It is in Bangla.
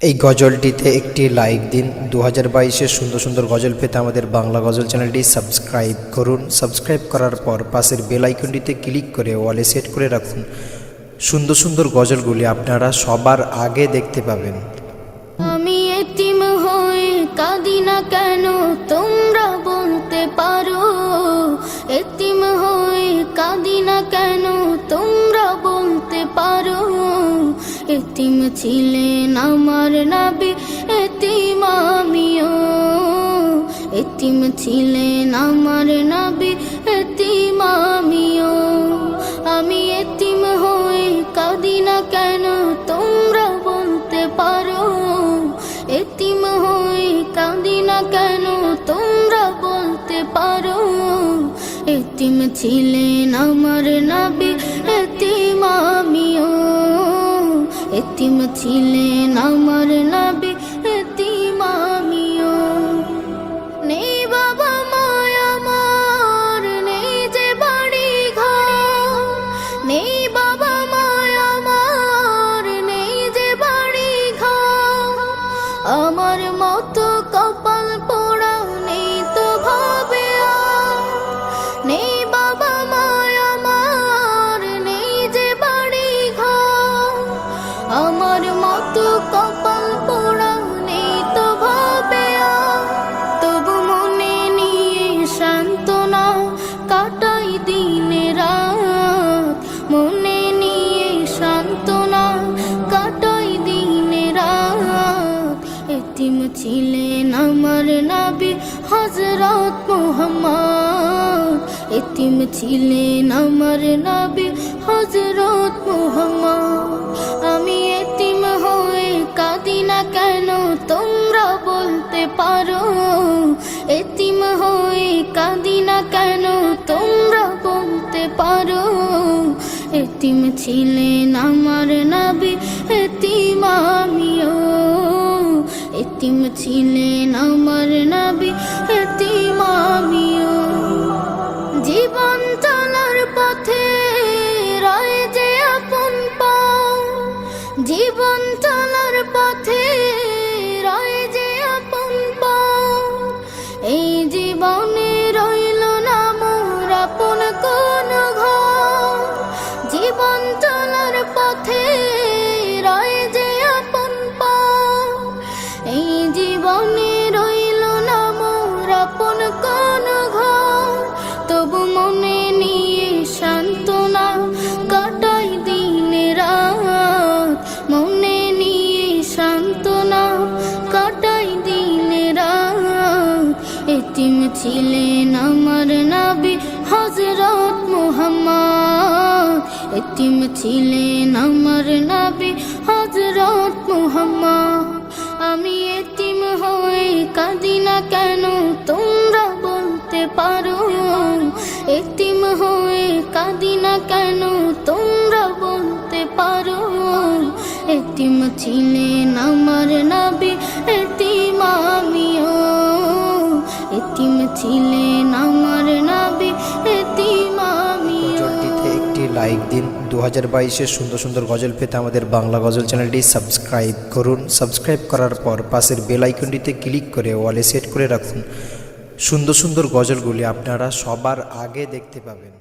এই গজলটিতে একটি লাইক দিন। 2022-এর সুন্দর সুন্দর গজল পেতে আমাদের বাংলা গজল চ্যানেলটি সাবস্ক্রাইব করুন। সাবস্ক্রাইব করার পর পাশের বেল আইকনটিতে ক্লিক করে ওয়ালে সেট করে রাখুন। সুন্দর সুন্দর গজলগুলি আপনারা সবার আগে দেখতে পাবেন। আমি এতিম হয়ে কাঁদি না কেন তোমরা বলতে পারো, এতিম হয়ে কাঁদি না কেন তোমরা বলতে পারো। এতিম ছিলেন আমার নবী, এতিম আমিও। এতিম ছিলেন আমার নবী, এতিম আমিও। আমি এতিম হয়ে কাঁদি না কেন তোমরা বলতে পারো, এতিম হয়ে কাঁদি না কেন তোমরা বলতে পারো। এতিম ছিলেন আমার নবী, এতিম আমিও। এতিম ছিলেন আমার নবী, এতিম আমিও। নেই বাবা মায় আমার, নেই যে বাড়ি ঘর। নেই বাবা মায় আমার, নেই যে বাড়ি ঘর। আমার মতো কপাল পোড়া নেই তো ভাবে আর। নেই বাবা মায় আমার, নেই যে বাড়ি ঘর। আমার মতো কপাল পোড়া নেই তো ভাবে আর। তবু মনে নিয়ে সান্ত্বনা কাটাই দিনে রাত। মনে নিয়ে সান্ত্বনা কাটাই দিনে রাত। এতিম ছিলেন আমার নবী হযরত মুহাম্মদ। এতিম ছিলেন আমার নবী হযরত মুহাম্মদ। আমি এতিম হয়ে কাঁদি না কেন তোমরা বলতে পারো, এতিম হয়ে কাঁদি না কেন তোমরা বলতে পারো। এতিম ছিলেন আমার নবী, এতিম আমিও। এতিম ছিলেন আমার নবী, এতিম আমিও। জীবন চলার পথে রয় যে আপন পাও। জীবন চলার পথে রয় যে আপন পাও। এই জীবনে রইল না মোর আপন কোন ঘর। জীবন চলার পথে রয় যে আপন পাও। এই জীবনে রইল না মোর আপন কোন ঘর। তবু মনে নিয়ে সান্ত্বনা কাটাই দিনে রাত। মনে নিয়ে সান্ত্বনা কাটাই দিনে রাত। এতিম ছিলেন আমার নবী হযরত মুহাম্মদ। এতিম ছিলেন আমার নবী হযরত মুহাম্মদ। আমি এতিম হয়ে কাঁদি না কেন তোমরা বলতে পারো, এতিম হয়ে কাঁদি না কেন তোমরা বলতে পারো। এতিম ছিলেন আমার নবী, এতিম আমিও। এতিম ছিলেন আমার নবী, এতিম আমিও। গজলটিতে একটি লাইক দিন। 2022-এর সুন্দর সুন্দর গজল পেতে আমাদের বাংলা গজল চ্যানেলটি সাবস্ক্রাইব করুন। সাবস্ক্রাইব করার পর পাশের বেল আইকনটিতে ক্লিক করে ওয়ালে সেট করে রাখুন। সুন্দর সুন্দর গজলগুলি আপনারা সবার আগে দেখতে পাবেন।